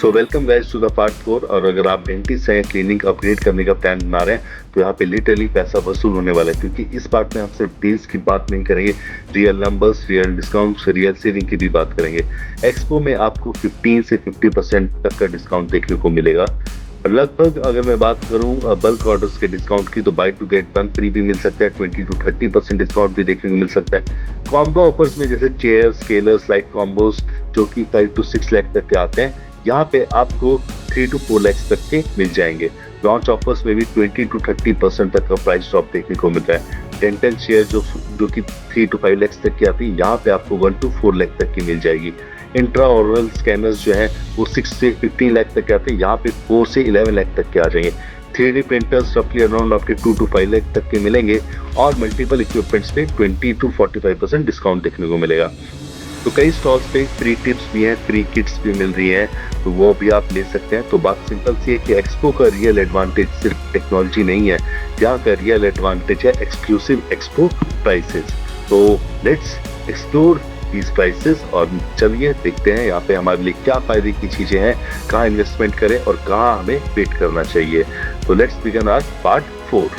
So welcome guys to the part 4। और अगर आप डेंटिस्ट हैं, क्लिनिक अपग्रेड करने का प्लान बना रहे हैं, तो यहाँ पे लिटरली पैसा वसूल होने वाला है, क्योंकि इस पार्ट में हम सिर्फ डील्स की बात नहीं करेंगे, real numbers, real discounts, real saving की भी बात करेंगे। एक्सपो में आपको 15 से 50% तक का डिस्काउंट देखने को मिलेगा। लगभग अगर मैं बात करूं बल्क ऑर्डर्स के डिस्काउंट की, तो buy two get one free भी मिल सकता है, 20 to 30% डिस्काउंट भी देखने को मिल सकता है। कॉम्बो ऑफर्स में जैसे चेयर, स्केलर्स, लाइट कॉम्बोज जो कि 5 to 6 लाख तक के आते हैं, यहाँ पे आपको 3 to 4 लाख तक के मिल जाएंगे। लॉन्च ऑफर्स में भी 20 to 30% तक का प्राइस ड्रॉप देखने को मिल रहा है। डेंटल चेयर जो कि 3 to 5 लाख तक की आती है, यहाँ पे आपको 1 to 4 लाख तक की मिल जाएगी। इंट्रा ओरल स्कैनर्स जो है वो 6 से 15 लाख तक के आते हैं, यहाँ पे 4 से 11 लाख तक के आ जाएंगे। 3D प्रिंटर्स रफली अराउंड आपके 2 to 5 लाख तक के मिलेंगे, और मल्टीपल इक्विपमेंट्स पे 20 to 45% डिस्काउंट देखने को मिलेगा। तो कई स्टॉल्स पे फ्री टिप्स भी हैं, फ्री किट्स भी मिल रही हैं, तो वो भी आप ले सकते हैं। तो बात सिंपल सी है कि एक्सपो का रियल एडवांटेज सिर्फ टेक्नोलॉजी नहीं है, यहाँ का रियल एडवांटेज है एक्सक्लूसिव एक्सपो प्राइसेस। तो लेट्स एक्सप्लोर these प्राइसेस, और चलिए देखते हैं यहाँ पे हमारे लिए क्या फायदे की चीजें हैं, कहाँ इन्वेस्टमेंट करें और कहाँ हमें वेट करना चाहिए। तो लेट्स बिगिन आवर पार्ट 4।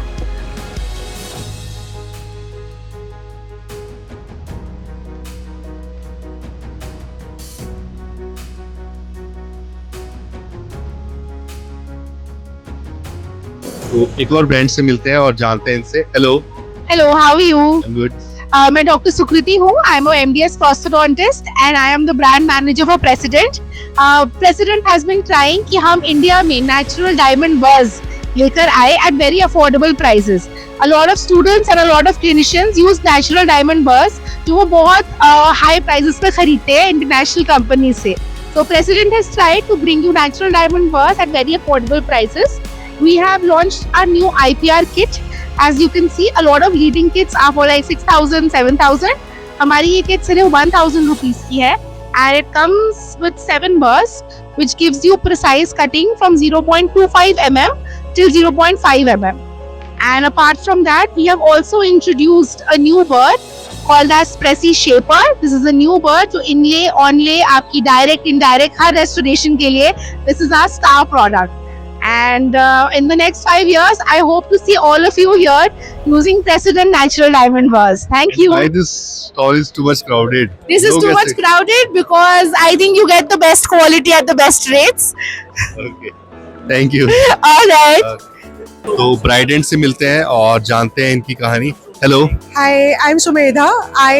तो एक और ब्रांड से मिलते हैं और जानते हैं इनसे। Hello. Hello, how are you? Good. मैं डॉक्टर सुकृति हूँ। I am MDS prosthodontist and I am the brand manager for President. President has been trying कि हम इंडिया में natural diamond buzz लेकर आए at very affordable prices. A lot of students and a lot of clinicians use natural diamond buzz जो वो बहुत high prices पे खरीदते हैं international companies से. So President has tried to bring you natural diamond buzz at very affordable prices. We have launched a new IPR kit. As you can see, a lot of leading kits are for like 6,000, 7,000. हमारी ये kit सिर्फ 1,000 rupees की है, and it comes with 7 burrs, which gives you precise cutting from 0.25 mm till 0.5 mm. And apart from that, we have also introduced a new burr called as Preci Shaper. This is a new burr जो inlay, onlay, आपकी direct, indirect हर restoration के लिए this is our star product. And in the next 5 years, I hope to see all of you here using President Natural Diamond Buzz. Thank you. Why this store is too much crowded? This is लोग too much ऐसे- crowded because I think you get the best quality at the best rates. Okay. Thank you. All right. तो ब्राइडेंट से मिलते हैं और जानते हैं इनकी कहानी। Hello. Hi, I'm Sumedha. I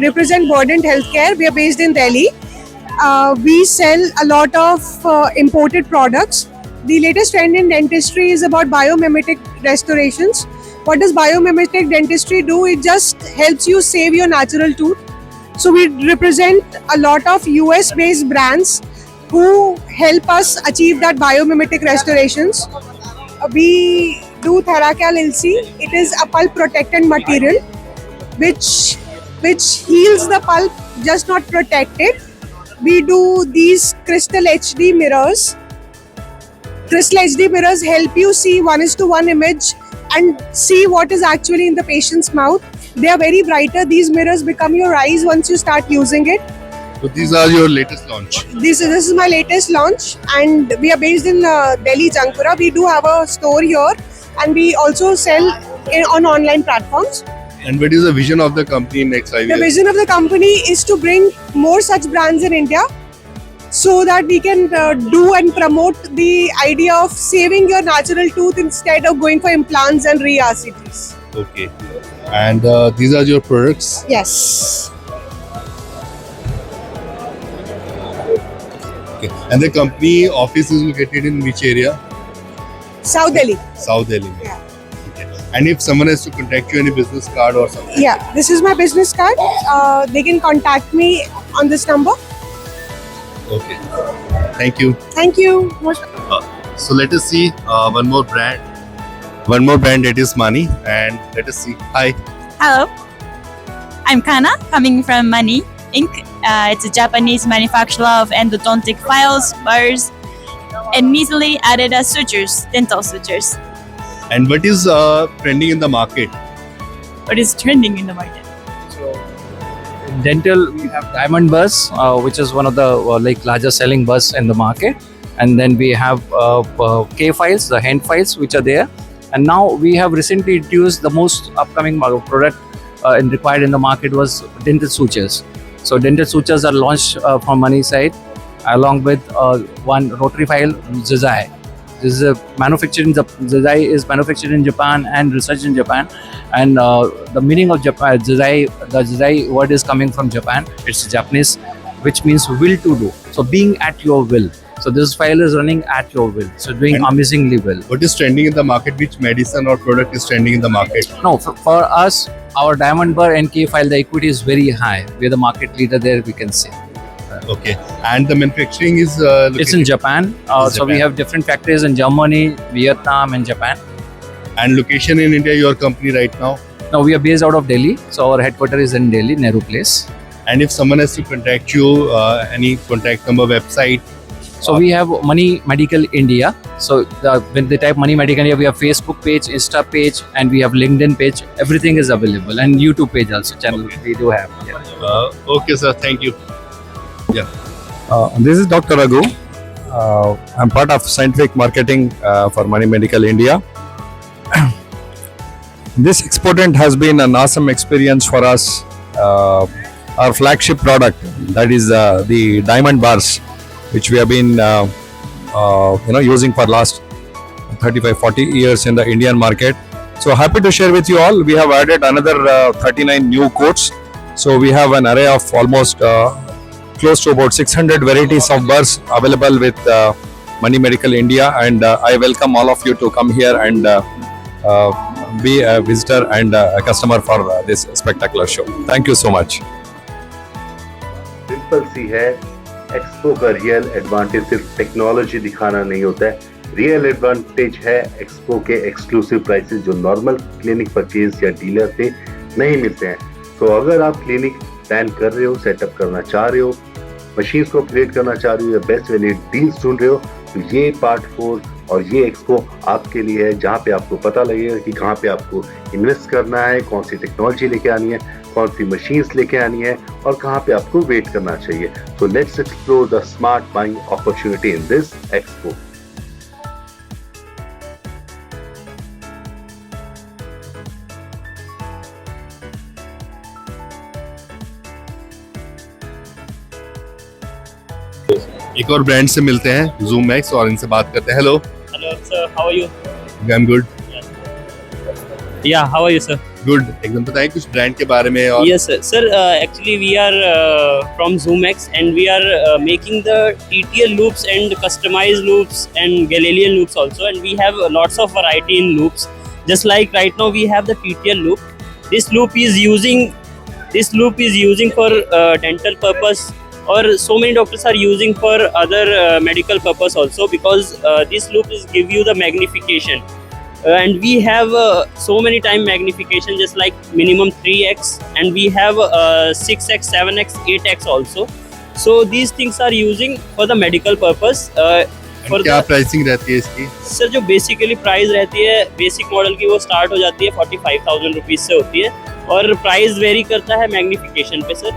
represent Verdant Healthcare. We are based in Delhi. We sell a lot of imported products. The latest trend in dentistry is about biomimetic restorations. What does biomimetic dentistry do? It just helps you save your natural tooth. So we represent a lot of US-based brands who help us achieve that biomimetic restorations. We do Theracal LC. It is a pulp protectant material which heals the pulp, just not protect it. We do these Crystal HD mirrors. Crystal HD mirrors help you see 1:1 image and see what is actually in the patient's mouth. They are very brighter. These mirrors become your eyes once you start using it. So these are your latest launch. This is my latest launch, and we are based in Delhi, Jangpura. We do have a store here, and we also sell on online platforms. And what is the vision of the company in next 5 The years? vision of the company is to bring more such brands in India, so that we can do and promote the idea of saving your natural tooth instead of going for implants and re-RCTs. Okay. And these are your products. Yes. Okay. And the company office is located in which area? South Delhi. South Delhi. Yeah. Okay. And if someone has to contact you, any business card or something? Yeah, this is my business card. They can contact me on this number. Okay. Thank you. Thank you. So let us see one more brand. One more brand, that is Mani, and let us see. Hi. Hello, I'm Kana, coming from Mani Inc. It's a Japanese manufacturer of endodontic files, bars, and easily added sutures, dental sutures. And what is trending in the market? What is trending in the market? dental, we have Diamond Bus, which is one of the largest selling bus in the market. And then we have K files, the hand files, which are there. And now we have recently introduced the most upcoming product and required in the market was dental sutures. So dental sutures are launched from Money side, along with one rotary file, Zizai. This is manufactured in Zizai is manufactured in Japan and researched in Japan. And the meaning of Japan, Zizai, the Zizai word is coming from Japan. It's Japanese, which means will to do. So being at your will. So this file is running at your will. So doing amazingly well. What is trending in the market? Which medicine or product is trending in the market? No, for us, our Diamond Bar NK file, the equity is very high. We are the market leader there, we can say. Okay. And the manufacturing is It's in Japan. So we have different factories in Germany, Vietnam and Japan. And location in India, your company right now? Now we are based out of Delhi. So our headquarters is in Delhi, Nehru Place. And if someone has to contact you, any contact number, website? So we have Money Medical India. So when they type Money Medical India, we have Facebook page, Insta page, and we have LinkedIn page. Everything is available, and YouTube page also channel we do have. Yeah. Okay, sir. Thank you. This is Dr. Raghu. I'm part of scientific marketing for Money Medical India. This exportant has been an awesome experience for us. Our flagship product, that is the Diamond Bars, which we have been using for last 35-40 years in the Indian market. So happy to share with you all. We have added another 39 new codes. So we have an array of almost close to about 600 varieties of bars available with Money Medical India, and I welcome all of you to come here and be a visitor and a customer for this spectacular show. Thank you so much. Simple सी है, expo का real advantage सिर्फ technology दिखाना नहीं होता है. Real advantage है expo के एक्सक्लूसिव प्राइसेस जो नॉर्मल क्लिनिक परचेज या डीलर से नहीं मिलते हैं. तो अगर आप क्लिनिक प्लान कर रहे हो, सेटअप करना चाह रहे हो, मशीन को अपग्रेड करना चाह रहे हो या बेस्ट वैल्यू डील्स ढूंढ रहे हो, तो ये पार्ट 4 और ये एक्सपो आपके लिए है, जहाँ पे आपको पता लगेगा कि कहाँ पे आपको इन्वेस्ट करना है, कौन सी टेक्नोलॉजी लेके आनी है, कौन सी मशीन्स लेके आनी है और कहाँ पे आपको वेट करना चाहिए. So let's explore the smart buying opportunity in this expo. एक और ब्रांड से मिलते हैं, Zoom X, और इनसे बात करते हैं. Hello. Hello, sir. How are you? I am good. Yeah, how are you, sir? Good. एकदम बताएं कुछ ब्रांड के बारे में. और Yes, sir. Sir, actually we are from ZoomX and we are making the TTL loops and customized loops and Galileo loops also, and we have lots of variety in loops. Just like right now we have the TTL loop. This loop is using for dental purpose, or so many doctors are using for other medical purpose also, because this loop is give you the magnification. And we have so many time magnification, just like minimum 3x, and we have 6x, 7x, 8x also. So these things are using for the medical purpose. For क्या pricing रहती है इसकी? Sir जो basically price रहती है basic model की, वो start हो जाती है 45,000 रुपीज़ से होती है, और प्राइस वेरी करता है मैग्निफिकेशन पे सर.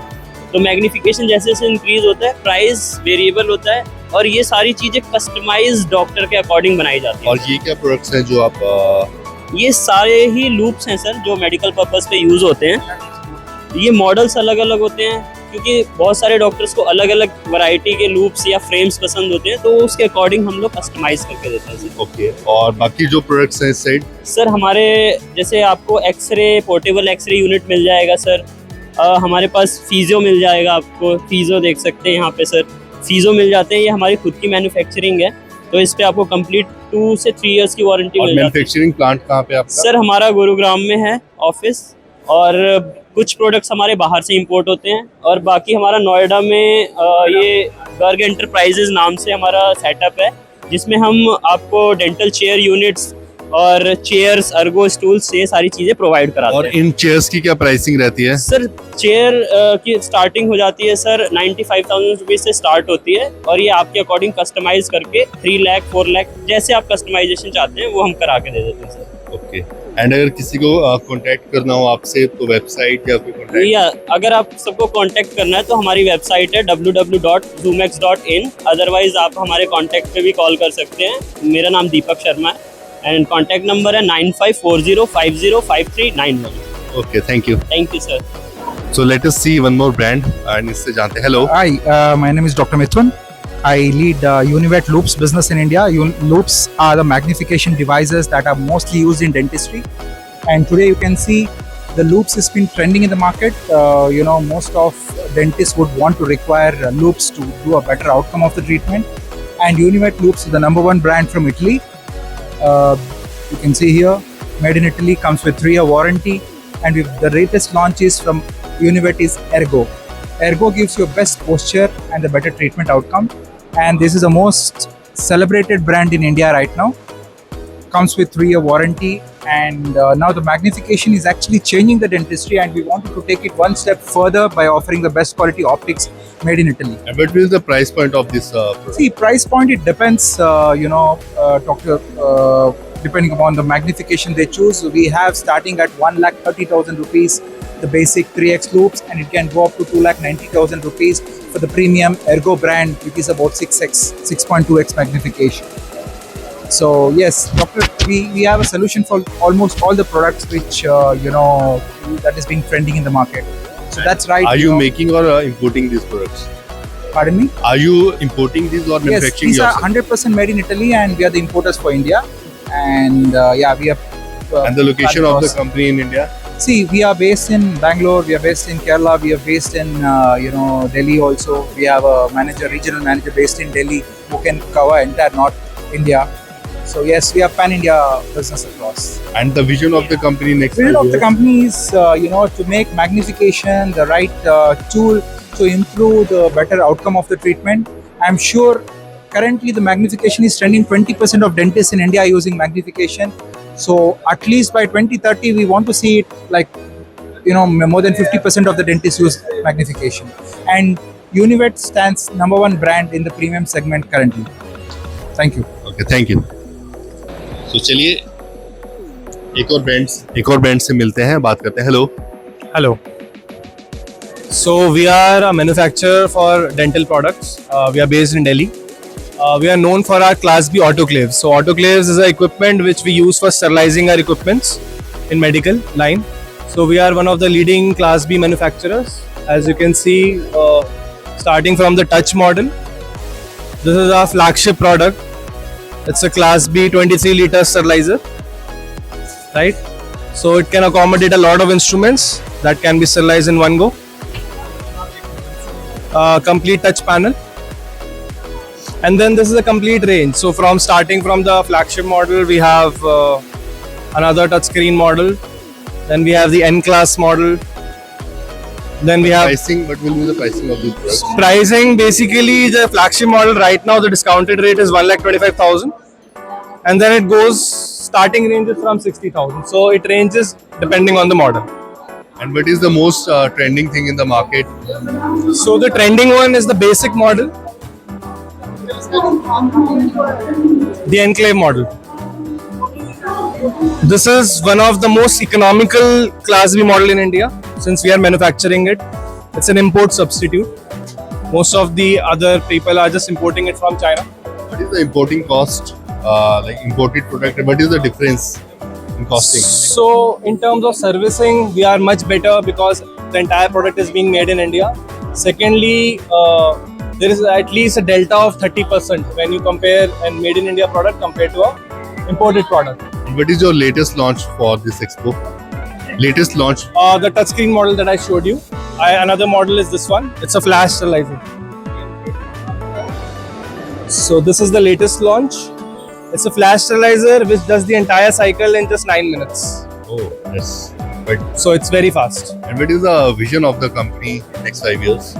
तो मैग्निफिकेशन जैसे जैसे इंक्रीज होता है, प्राइस वेरिएबल होता है, और ये सारी चीज़ें कस्टमाइज डॉक्टर के अकॉर्डिंग बनाई जाती है. और ये क्या प्रोडक्ट्स हैं जो आप ये सारे ही लूप्स हैं सर जो मेडिकल पर्पस पे यूज़ होते हैं. ये मॉडल्स अलग अलग होते हैं, क्योंकि बहुत सारे डॉक्टर्स को अलग अलग वैरायटी के लूप्स या फ्रेम्स पसंद होते हैं, तो उसके अकॉर्डिंग हम लोग कस्टमाइज करके देते हैं सर. ओके. और बाकी जो प्रोडक्ट्स हैं इस साइड? सर हमारे जैसे आपको एक्सरे, पोर्टेबल एक्सरे यूनिट मिल जाएगा सर. हमारे पास फीजियो मिल जाएगा, आपको फीजियो देख सकते हैं यहाँ पे सर. फीजियो मिल जाते हैं, ये हमारी खुद की मैन्युफैक्चरिंग है, तो इस पे आपको कंप्लीट 2 से 3 इयर्स की वारंटी मिल जाती है. मैन्युफैक्चरिंग प्लांट कहाँ पे आपका? सर हमारा गुरुग्राम में है ऑफिस, और कुछ प्रोडक्ट्स हमारे बाहर से इंपोर्ट होते हैं, और बाकी हमारा नोएडा में ये गर्ग एंटरप्राइजेज नाम से हमारा सेटअप है, जिसमें हम आपको डेंटल चेयर यूनिट्स और चेयर्स, अर्गो स्टूल्स, ये सारी चीज़ें प्रोवाइड कराते हैं. और इन चेयर्स की क्या प्राइसिंग रहती है? सर चेयर की स्टार्टिंग हो जाती है सर 95,000 रुपीज़ से स्टार्ट होती है, और ये आपके अकॉर्डिंग कस्टमाइज करके 3 लाख 4 लाख जैसे आप कस्टमाइजेशन चाहते हैं वो हम करा के दे देते हैं सर. ओके एंड अगर किसी को कांटेक्ट करना हो आपसे तो वेबसाइट या कोई कांटेक्ट या अगर आप सबको कांटेक्ट करना है तो हमारी वेबसाइट है www.zoomax.in। अदरवाइज आप हमारे कांटेक्ट पे भी कॉल कर सकते हैं। मेरा नाम दीपक शर्मा है एंड कांटेक्ट नंबर है 9540505391। Okay thank you sir. So let us see one more brand and इससे जानते हैं। Hello Hi, my name is Dr. Mithun. I lead Univet Loops business in India. Loops are the magnification devices that are mostly used in dentistry. And today you can see the loops has been trending in the market. Most of dentists would want to require loops to do a better outcome of the treatment. And Univet Loops is the #1 brand from Italy. You can see here, made in Italy, comes with 3-year warranty. And the latest launch is from Univet is Ergo. Ergo gives you best posture and the better treatment outcome. And this is the most celebrated brand in India right now. Comes with 3-year warranty. And now the magnification is actually changing the dentistry, and we wanted to take it one step further by offering the best quality optics made in Italy. and what is the price point of this product? See, price point, it depends, depending upon the magnification they choose. We have starting at 1,30,000 rupees, the basic 3x loops, and it can go up to 2,90,000 rupees for the premium Ergo brand, which is about 6x, 6.2x magnification. So yes, doctor, we have a solution for almost all the products which that is being trending in the market. So that's right. Are you making or importing these products? Pardon me? Are you importing these or Yes, manufacturing these are yourself? 100% made in Italy, and we are the importers for India. And we have. And the location of the across- company in India? See, we are based in Bangalore, we are based in Kerala, we are based in Delhi also. We have a regional manager based in Delhi who can cover entire North India. So yes, we have pan-India business across. And the vision of the company next Vision 5 of the years? company is to make magnification the right tool to improve the better outcome of the treatment. I'm sure currently the magnification is trending. 20% of dentists in India are using magnification. So at least by 2030, we want to see it like, more than 50% of the dentists use magnification. And Univet stands #1 brand in the premium segment currently. Thank you. Okay, thank you. So चलिए एक और brand से मिलते हैं, बात करते हैं। Hello Hello. So we are a manufacturer for dental products. We are based in Delhi. We are known for our Class B autoclaves. So autoclaves is an equipment which we use for sterilizing our equipments in medical line. So we are one of the leading Class B manufacturers. As you can see, starting from the touch model, this is our flagship product. It's a Class B 23-liter sterilizer, right? So it can accommodate a lot of instruments that can be sterilized in one go. Complete touch panel. And then this is a complete range. So starting from the flagship model, we have another touchscreen model. Then we have the N-class model. Then we have pricing. What will be the pricing of these products? pricing. Basically, the flagship model right now, the discounted rate is 1,25,000, and then it goes starting ranges from 60,000. So it ranges depending on the model. And what is the most trending thing in the market? So the trending one is the basic model, the Enclave model. This is one of the most economical Class B model in India since we are manufacturing it. It's an import substitute. Most of the other people are just importing it from China. What is the importing cost? Like imported product, what is the difference in costing? So in terms of servicing, we are much better because the entire product is being made in India. Secondly, there is at least a delta of 30% when you compare a made in India product compared to a imported product. And what is your latest launch for this expo? Latest launch? The touchscreen model that I showed you. Another model is this one. It's a flash sterilizer. So this is the latest launch. It's a flash sterilizer which does the entire cycle in just 9 minutes. Oh, yes. But So it's very fast. and what is the vision of the company in next 5 years?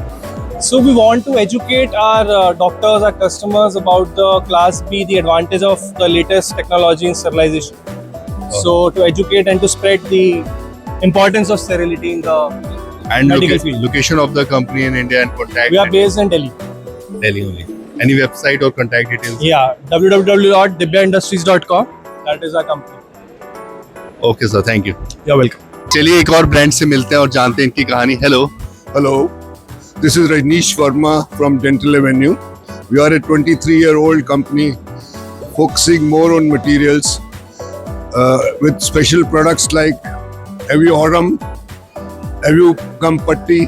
So we want to educate our doctors, our customers about the Class B, the advantage of the latest technology in sterilization. So to educate and to spread the importance of sterility in the And medical field. location of the company in India and contact. We are based in Delhi. Delhi only. Any website or contact details? Yeah, www.dibyaindustries.com. That is our company. Okay sir, thank you. You're welcome. चलिए एक और brand से मिलते हैं और जानते हैं इनकी कहानी। Hello. Hello, this is Rajneesh Verma from Dental Avenue. We are a 23-year-old company focusing more on materials with special products like Aviorum, Aviogum Putty,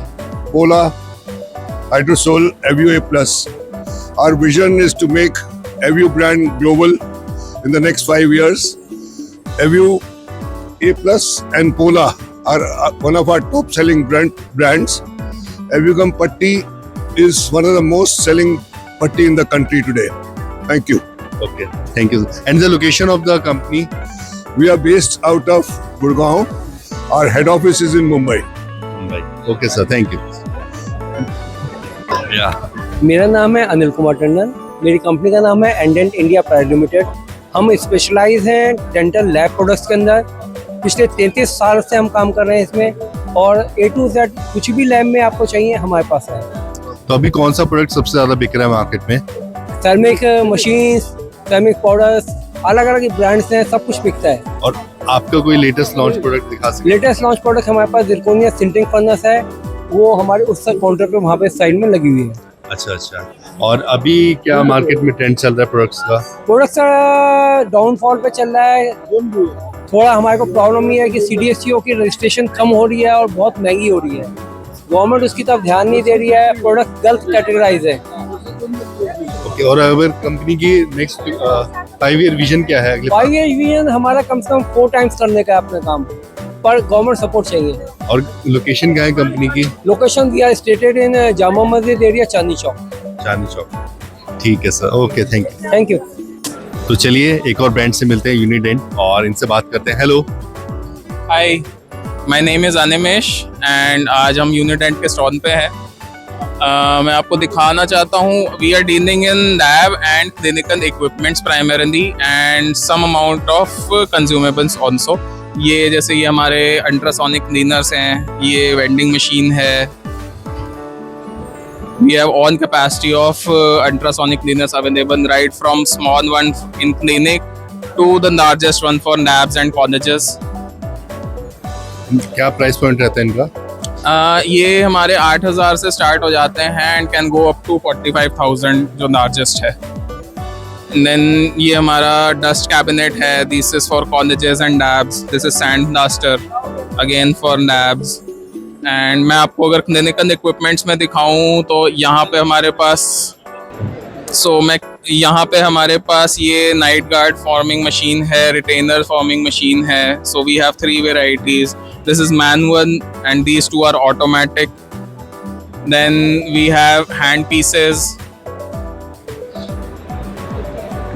Pola, Hydrosol, Avio A+. Our vision is to make Avio brand global in the next 5 years. Avio A+ and Pola are one of our top selling brands. Aviogum Putty is one of the most selling putty in the country today. Thank you. Okay, thank you. And the location of the company? We are based out of Gurgaon. Our head office is in Mumbai. Okay sir, thank you. Yeah. मेरा नाम है अनिल कुमार टंडन। मेरी company का नाम है एंडेंट India private limited. हम specialise हैं dental lab products के अंदर। पिछले 33 साल से हम काम कर रहे हैं इसमें, और A to Z कुछ भी लैब में आपको चाहिए हमारे पास है। तो अभी कौन सा प्रोडक्ट सबसे ज्यादा बिक रहा है मार्केट में? थर्मिक मशीन्स, थर्मिक पाउडर्स, अलग अलग ब्रांड्स हैं, सब कुछ बिकता है। और आपका कोई लेटेस्ट लॉन्च प्रोडक्ट दिखा सकते हैं? लेटेस्ट लॉन्च प्रोडक्ट हमारे पास जिरकोनिया सिंटिंग फर्नेस है, वो हमारे उस काउंटर पे वहाँ पे साइड में लगी हुई है। अच्छा अच्छा। और अभी क्या मार्केट में ट्रेंड चल रहा है प्रोडक्ट्स का? प्रोडक्ट्स डाउनफॉल पे चल रहा है। थोड़ा हमारे को प्रॉब्लम ये है कि CDSCO की रजिस्ट्रेशन कम हो रही है और बहुत महंगी हो रही है। गवर्नमेंट उसकी तरफ ध्यान नहीं दे रही है, प्रोडक्ट गलत कैटेगराइज है। ओके, और अगर कंपनी की नेक्स्ट 5 ईयर विजन क्या है? 5 ईयर विजन हमारा कम से कम 4 टाइम्स करने का है अपने काम, पर गवर्नमेंट सपोर्ट चाहिए। और लोकेशन क्या है कंपनी की? Location we are stated in Jama Masjid area, Chandni Chowk. Chandni Chowk. ठीक है sir, okay, thank you. Thank you. तो चलिए एक और ब्रांड से मिलते हैं, यूनिडेंट, और इनसे बात करते हैं। Hello. Hi, my name is Animesh and आज हम यूनिडेंट के स्टॉल पे हैं। मैं आपको दिखाना चाहता हूँ, we are dealing in lab and clinical equipments primarily and some amount of consumables also. ये जैसे ये हमारे अल्ट्रासोनिक क्लीनर्स हैं, ये वेंडिंग मशीन है। We have all capacity of ultrasonic cleaners available, right from small one in clinic to the largest one for labs and colleges. क्या price point रहता है इनका? ये हमारे 8,000 से स्टार्ट हो जाते हैं and can go up to 45,000 जो लार्जेस्ट है। देन ये हमारा डस्ट कैबिनेट है, this is for colleges and labs. This is sand blaster again for labs. And मैं आपको अगर क्लिनिकल इक्विपमेंट्स में दिखाऊं तो यहाँ पे हमारे पास ये नाइट गार्ड फॉर्मिंग मशीन है, रिटेनर फॉर्मिंग मशीन है। So we have 3 varieties. This is manual and these 2 are automatic. Then we have hand pieces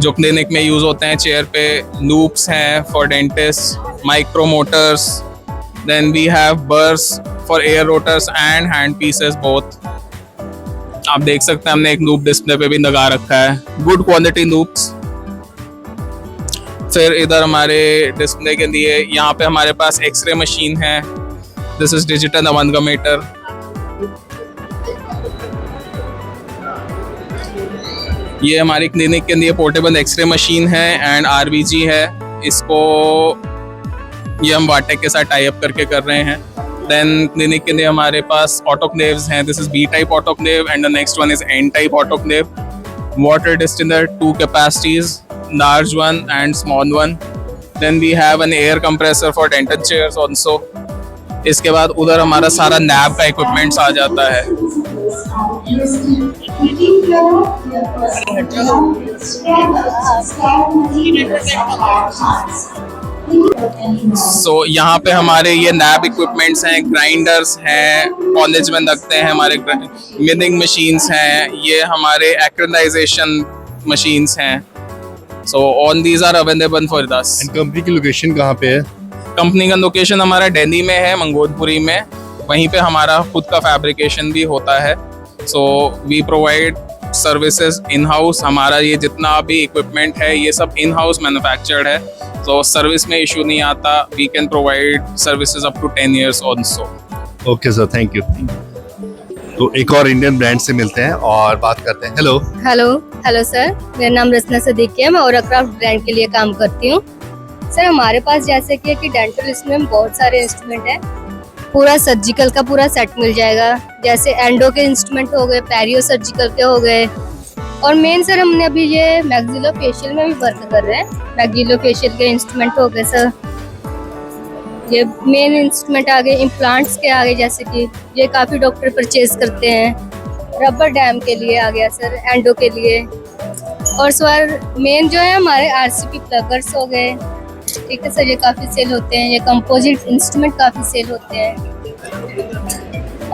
जो क्लिनिक में यूज होते हैं चेयर पे। लूप्स हैं for dentist, micro motors. Then we have burs for air rotors and hand pieces both. आप देख सकते हैं हमने एक लूप डिस्प्ले पे भी लगा रखा है, गुड क्वालिटी लूप्स। फिर इधर हमारे डिस्प्ले के लिए यहाँ पे हमारे पास एक्सरे मशीन है। This is digital amalgamator. ये हमारी क्लिनिक के लिए पोर्टेबल एक्सरे मशीन है एंड RBG है। इसको ये हम वाटेक के साथ टाई अप करके कर रहे हैं। देन क्लिनिक के लिए हमारे पास ऑटोक्लेव्स हैं। This is B type autoclave and the next one is N type autoclave. Water distiller 2 capacities, large one and small one. Then we have an air compressor for dental chairs also. इसके बाद उधर हमारा सारा lab का equipments आ जाता है। सो यहाँ पे हमारे ये लैब इक्विपमेंट्स हैं, ग्राइंडर्स हैं, कॉलेज में लगते हैं हमारे, मिलिंग मशीन्स हैं, ये हमारे एक्रेलाइजेशन मशीन्स हैं। So all these are available for us. Company की लोकेशन कहाँ पे है? कंपनी का लोकेशन हमारा दिल्ली में है, मंगोलपुरी में। वहीं पे हमारा खुद का फैब्रिकेशन भी होता है। So we provide services in house. हमारा ये जितना भी इक्विपमेंट है ये सब इन हाउस मैन्युफैक्चर्ड है, तो सर्विस में इशू नहीं आता। We can provide services up to 10 years also. Okay sir, thank you. तो एक और इंडियन ब्रांड से मिलते हैं और बात करते हैं। हेलो। हेलो सर, मेरा नाम रचना सदीकी है। मैं ओरा क्राफ्ट ब्रांड के लिए काम करती हूँ। सर हमारे पास जैसे कि डेंटल इसमें बहुत सारे इंस्ट्रूमेंट हैं, पूरा सर्जिकल का पूरा सेट मिल जाएगा, जैसे एंडो के इंस्ट्रूमेंट हो गए, पेरियो सर्जिकल के हो गए, और मेन सर हमने अभी ये मैक्सिलो फेशियल में भी वर्क कर रहे हैं। मैक्सिलो फेशियल के इंस्ट्रूमेंट हो गए सर, ये मेन इंस्ट्रूमेंट आ गए, इम्प्लांट्स के आ गए, जैसे कि ये काफ़ी डॉक्टर परचेज करते हैं। रबर डैम के लिए आ गया सर, एंडो के लिए, और सर मेन जो है हमारे आरसीपी प्लगर्स हो गए, ठीक है सर, ये काफ़ी सेल होते हैं। ये कंपोजिट इंस्ट्रूमेंट काफ़ी सेल होते हैं।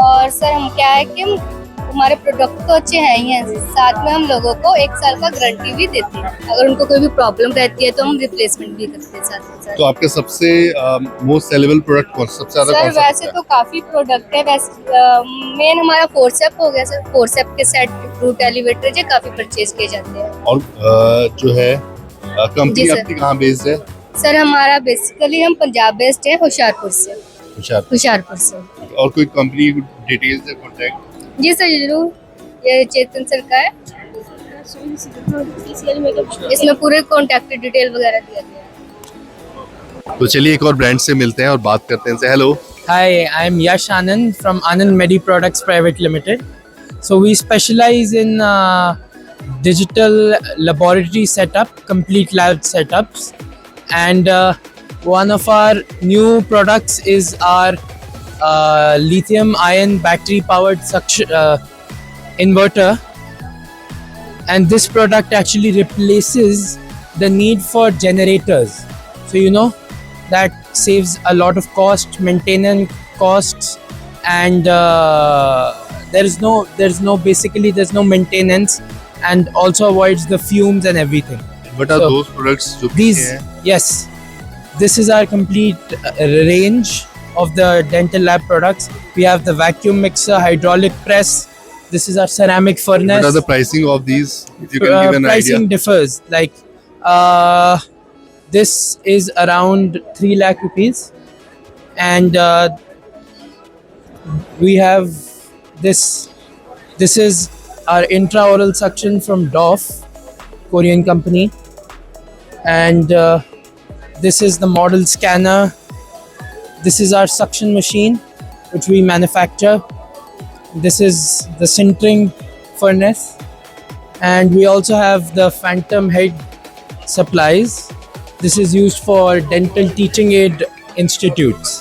और सर हम क्या है कि हमारे प्रोडक्ट तो अच्छे हैं ही हैं, साथ में हम लोगों को 1 साल का गारंटी भी देते हैं। अगर उनको कोई भी प्रॉब्लम रहती है तो हम रिप्लेसमेंट भी करते हैं साथ में। तो आपके सबसे मोस्ट सेलेबल प्रोडक्ट कौन सबसे ज्यादा सर कौन सा वैसे तो काफ़ी प्रोडक्ट है, वैसे मेन हमारा फोरसेप हो गया सर, फोरसेप के सेट, रूट एलिवेटर ये काफ़ी परचेज किए जाते हैं। और जो है कंपनी जी सर। आपकी कहाँ बेस्ड है? सर हमारा बेसिकली हम पंजाब बेस्ड है, होशियारपुर से। होशियारपुर से। और कोई कंपनी डिटेल्स है, कॉन्टैक्ट? जी सर जरूर, ये चेतन सर का है, इसमें पूरे कॉन्टैक्ट डिटेल वगैरह दिया गया है। तो चलिए एक और ब्रांड से मिलते हैं और बात करते हैं। Hello, Hi, I'm Yash Anand from Anand Medi Products Private Limited. So we specialize in digital laboratory setup, complete lab setups, and one of our new products is our lithium-ion battery-powered suction inverter, and this product actually replaces the need for generators. So you know that saves a lot of cost, maintenance costs, and there's no maintenance, and also avoids the fumes and everything. What are So, those products जो These, हैं? yes, this is our complete range of the dental lab products. We have the vacuum mixer, hydraulic press. This is our ceramic furnace. What are the pricing of these? If you can give an Pricing idea. differs. Like this is around 3 lakh rupees, and we have this. This is our intraoral suction from Doff, Korean company, and this is the model scanner. This is our suction machine, which we manufacture. This is the sintering furnace, and we also have the phantom head supplies. This is used for dental teaching aid institutes.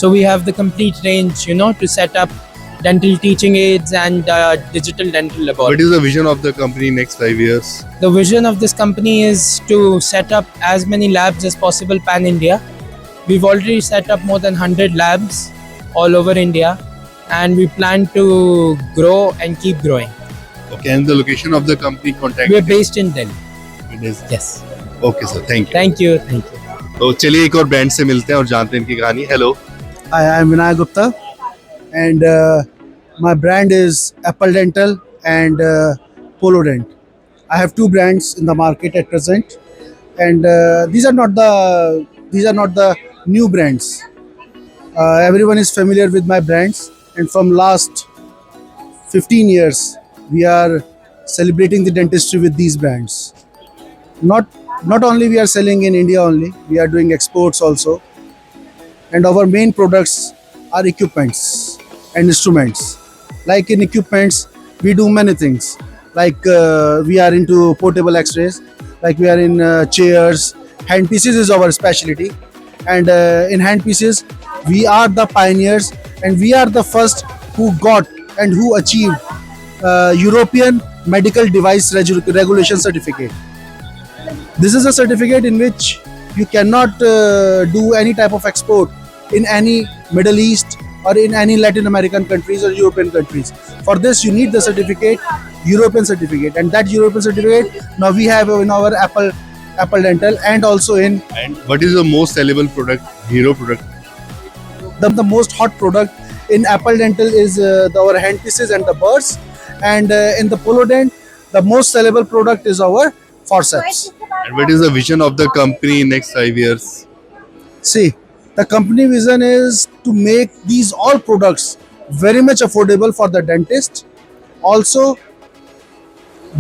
So we have the complete range, to set up dental teaching aids and digital dental What laboratories. is the vision of the company next 5 years? The vision of this company is to set up as many labs as possible pan-India. We've already set up more than 100 labs all over India, and we plan to grow and keep growing. Okay, and the location of the company contact? We're based in Delhi. It is. Yes. Okay sir, thank you. Thank you. Thank you. तो चलिए एक और brand से मिलते हैं और जानते हैं इनकी कहानी। Hello, Hi, I'm Vinay Gupta, and my brand is Apple Dental and Polo Dent. I have 2 brands in the market at present, and these are not the new brands. Everyone is familiar with my brands, and from last 15 years, we are celebrating the dentistry with these brands. Not only we are selling in India only, we are doing exports also. And our main products are equipments and instruments. Like in equipments, we do many things. Like we are into portable x-rays, like we are in chairs. Handpieces is our specialty. And in handpieces, we are the pioneers, and we are the first who got and who achieved European Medical Device Regulation Certificate. This is a certificate in which you cannot do any type of export in any Middle East or in any Latin American countries or European countries. For this, you need the certificate, European certificate, and that European certificate now we have in our Apple Dental, and also in. And what is the most sellable product, hero product? The most hot product in Apple Dental is our handpieces and the burrs, and in the Polo Dent, the most sellable product is our forceps. And what is the vision of the company in next 5 years? See, the company vision is to make these all products very much affordable for the dentist. Also,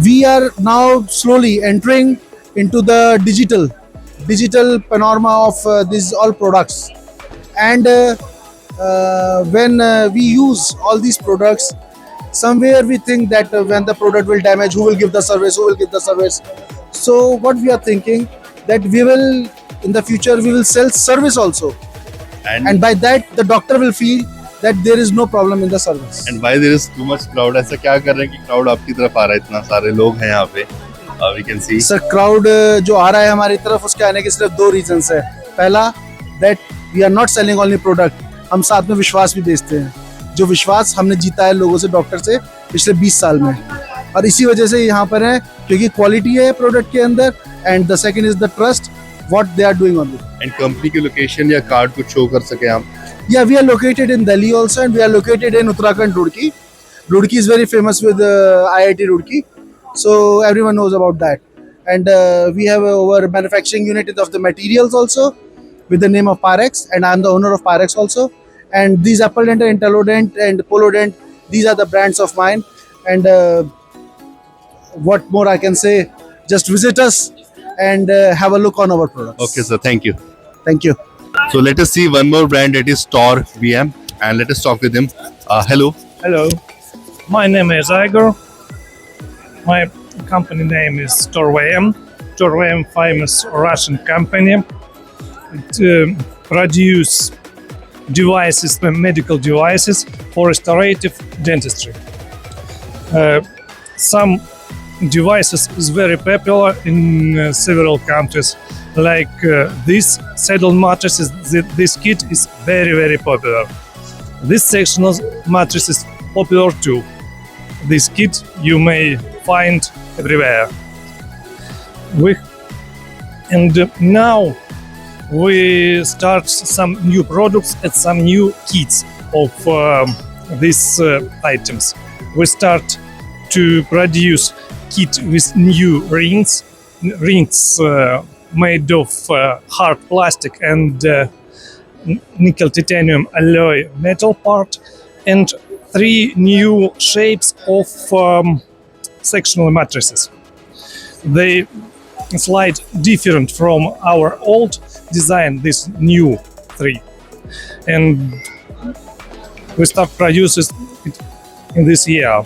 we are now slowly entering into the digital digital panorama of these all products. And when we use all these products, somewhere we think that when the product will damage, who will give the service, so what we are thinking that we will in the future we will sell service also, and by that the doctor will feel that there is no problem in the service. And why there is too much crowd? ऐसा क्या कर रहे हैं कि crowd आपकी तरफ आ रहा है? इतना सारे लोग हैं यहाँ पे. We can see. Sir crowd जो आ रहा है हमारी तरफ, उसके आने के सिर्फ 2 रीजंस है. पहला, that we are not selling only product, हम साथ में विश्वास भी बेचते हैं. जो विश्वास हमने जीता है लोगों से, डॉक्टर से, पिछले 20 साल में, और इसी वजह से यहाँ पर है क्योंकि क्वालिटी है प्रोडक्ट के अंदर. And the second is the trust what they are doing only. And company की लोकेशन या कार्ड को शो कर सके आप? Yeah, we are located in Delhi also, and we are located in Uttarakhand, Roorkee. Roorkee is very famous with IIT Roorkee, so everyone knows about that. And we have our manufacturing unit of the materials also, with the name of Parex, and I am the owner of Parex also. And these Apple Dental, Intellodent, and Polodent, these are the brands of mine. And what more I can say? Just visit us and have a look on our products. Okay, sir. Thank you. Thank you. So let us see one more brand, that is Tor VM, and let us talk with him. Hello. Hello. My name is Igor. My company name is Tor VM. Tor VM, famous Russian company. It produce devices, medical devices for restorative dentistry. Some devices is very popular in several countries. Like this saddle mattress, this kit is very popular. This sectional mattress is popular too. This kit you may find everywhere. Now we start some new products and some new kits of these items. We start to produce kit with new rings made of hard plastic and nickel titanium alloy metal part, and 3 new shapes of sectional mattresses. They slight different from our old design, this new 3, and we start produces it in this year.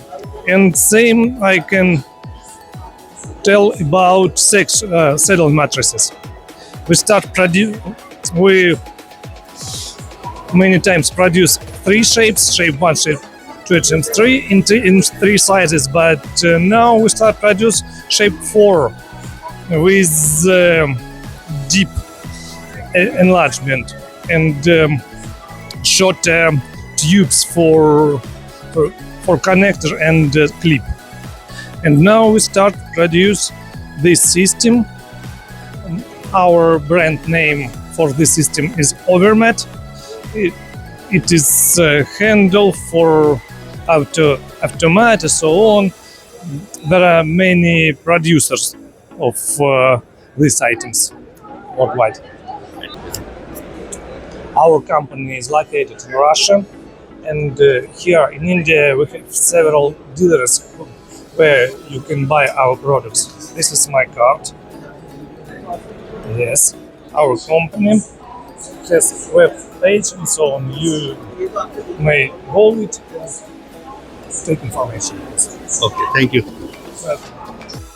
And same I can tell about saddle mattresses. We many times produce 3 shapes, shape 1, shape 2, shape 3 in 3 sizes, but now we start produce shape 4 with deep enlargement and short tubes for connector and clip. And now we start produce this system. Our brand name for this system is Overmat. It is a handle for automat and so on. There are many producers of these items worldwide. Our company is located in Russia, and here in India we have several dealers where you can buy our products. This is my card. Yes, our company has web page and so on. You may go it and take information. Okay, thank you.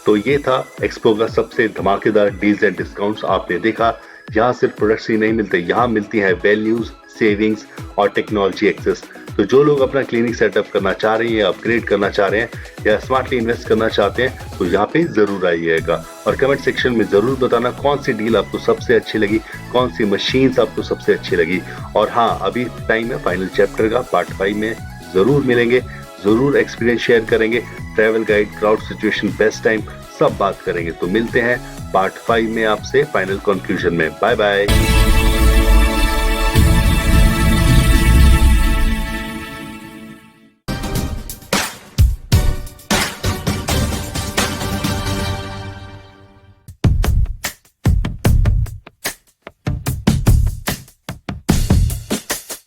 तो ये था expo का सबसे धमाकेदार deals and discounts. आपने देखा यहाँ सिर्फ प्रोडक्ट्स ही नहीं मिलते, यहाँ मिलती है वैल्यूज, सेविंग्स और टेक्नोलॉजी एक्सेस. तो जो लोग अपना क्लिनिक सेटअप करना चाह रहे हैं या अपग्रेड करना चाह रहे हैं या स्मार्टली इन्वेस्ट करना चाहते हैं तो यहाँ पे जरूर आइएगा. और कमेंट सेक्शन में जरूर बताना कौन सी डील आपको सबसे अच्छी लगी, कौन सी मशीन्स आपको सबसे अच्छी लगी. और हाँ, अभी टाइम है फाइनल चैप्टर का, पार्ट 5 में जरूर मिलेंगे, जरूर एक्सपीरियंस शेयर करेंगे, travel guide, crowd situation, best time, सब बात करेंगे. तो मिलते हैं पार्ट 5 में आपसे फाइनल कंक्लूजन में. Bye bye.